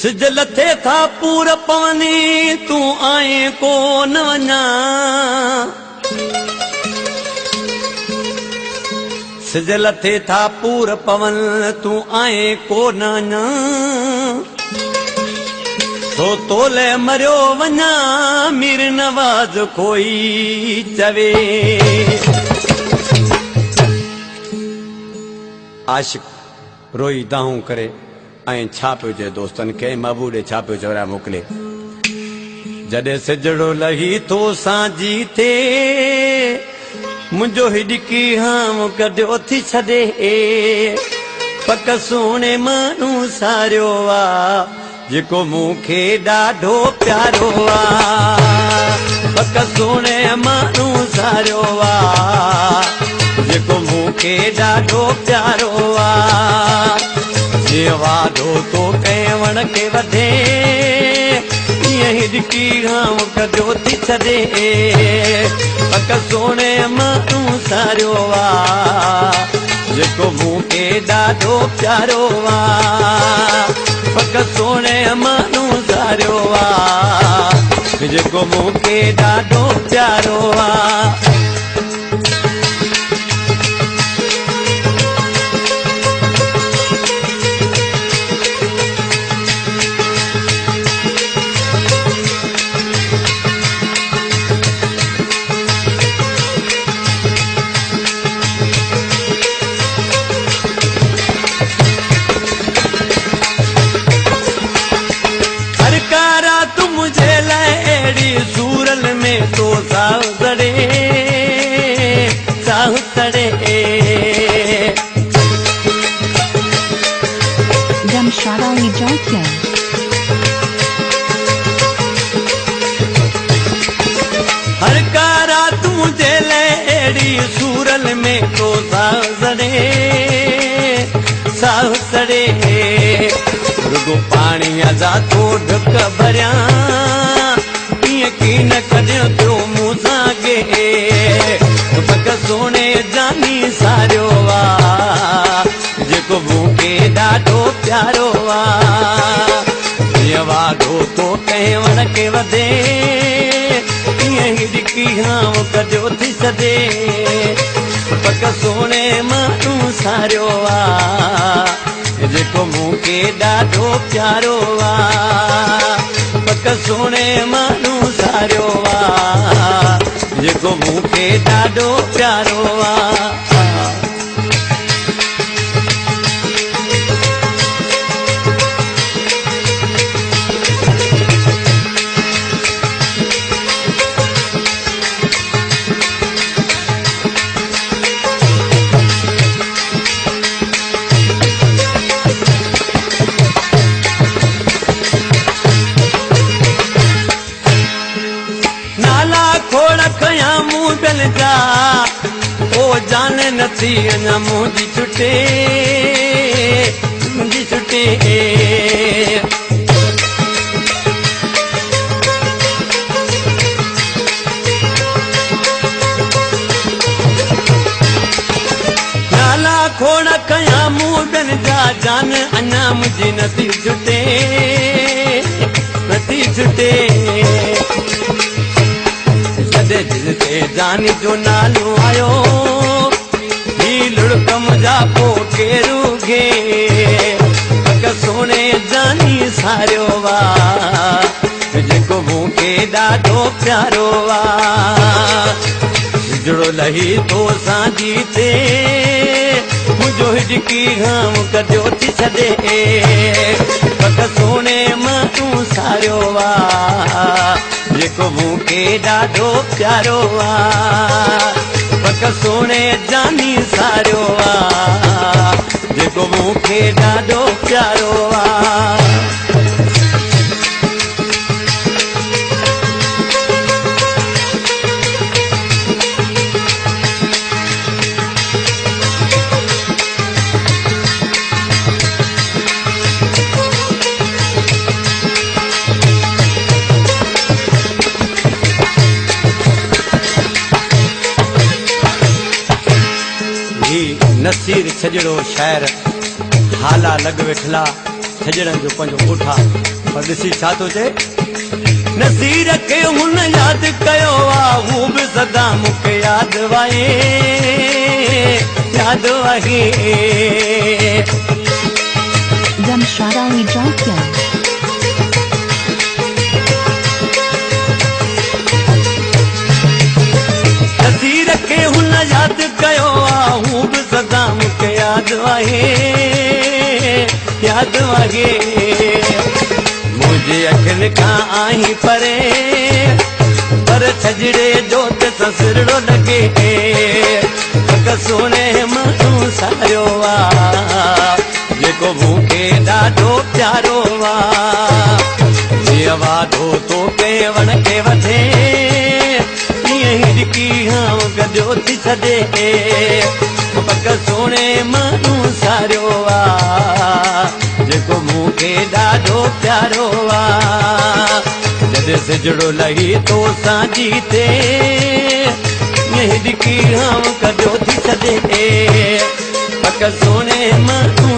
सिज लथे था पूर पवनी तू आए को न वञा सिज लथे था पूर पवन तू आए को न वञा तो तोले मरियो वञा मीर नवाज कोई चवे आशिक रोई दाहूं करे ऐं छा पियो चए दोस्तनि खे महबूब ॾे छा पियो चवराए मोकिले जॾहिं सिजड़ो लही तो सांझी थे मुंहिंजो हिॾकी हाम कढियो थी छॾे पक सुहिणे माण्हू सारियो आहे जेको मूंखे ॾाढो प्यारो आहे पक सुहिणे माण्हू सारियो आहे जेको मूंखे ॾाढो प्यारो आहे जे वादो तो कंहिं वण खे वधे ईअं हिॾकी हाम कढियो थी छॾे पक सुहिणे माण्हू सारियो आहे जेको मूंखे ॾाढो प्यारो आहे पक सुहिणे माण्हू सारियो आहे जेको मूंखे ॾाढो प्यारो आहे सूरल में तो साह सड़े Jamshadawi Jatya हर का रात मुझे लहड़ी सूरल में तो साह सड़े रुगो पानी अजा तो ढक भरिया यकीन करियो तो मूंसां गे पक सुहिणे जानी सारियो आहे जेको मूंखे ॾाढो प्यारो आहे जीअं वादो तो कंहिं वण खे वधे ईअं हिॾकी हाम कढियो थी छॾे पक सुहिणे माण्हू सारियो आहे जेको मूंखे ॾाढो प्यारो आहे पक सुहिणे माण्हू सारियो आहे जेको मूंखे ॾाढो प्यारो आहे ओ जाने नथी अञा मुंहिंजी छुटे नाला खोड़ कयां मूं ॿियनि जा जान अञा मुंहिंजी नथी छुटे दिल ते जानी जो नालो आयो ही लुड़कम जा पो केरू गे पक सुहिणे जानी सारियो आहे जेको मूंखे ॾाढो प्यारो आहे सिजड़ो लही तो सांझी थे मुंहिंजो हिॾकी हाम कढियो थी छॾे पक सुहिणे माण्हू सारियो आहे जेको मूंखे ॾाढो प्यारो आहे पक सुहिणे जानी सारियो आहे जेको मूंखे ॾाढो प्यारो आहे नसीर छजड़ो शायर हाला लग वेठला छजड़न जो पंजो कोठा पर ॾिसी छा थो चए नसीर खे हुन यादि कयो आहे हू बि सदा मूंखे यादि आहे यादि आहे Jamshadawi Junkyard. नसीर खे हुन यादि कयो आहे हू बि सदा मूंखे यादि आहे यादि आहे मुंहिंजे अखियुनि खां आहीं परे पर छजड़े जो त ससुरो लॻे पक सोने माण्हू सारियो आहे जेको मूंखे ॾाढो प्यारो आहे जीअं वादो तोखे वण खे वठे ईअं ई लिकी गॾो थी छॾे पक सोने माण्हू सारियो आहे जेको मूंखे ॾाढो प्यारो आहे जॾहिं सिजड़ो लही तो सां जीते ईअं ई लिकी गॾो थी छॾे पक सोने माण्हू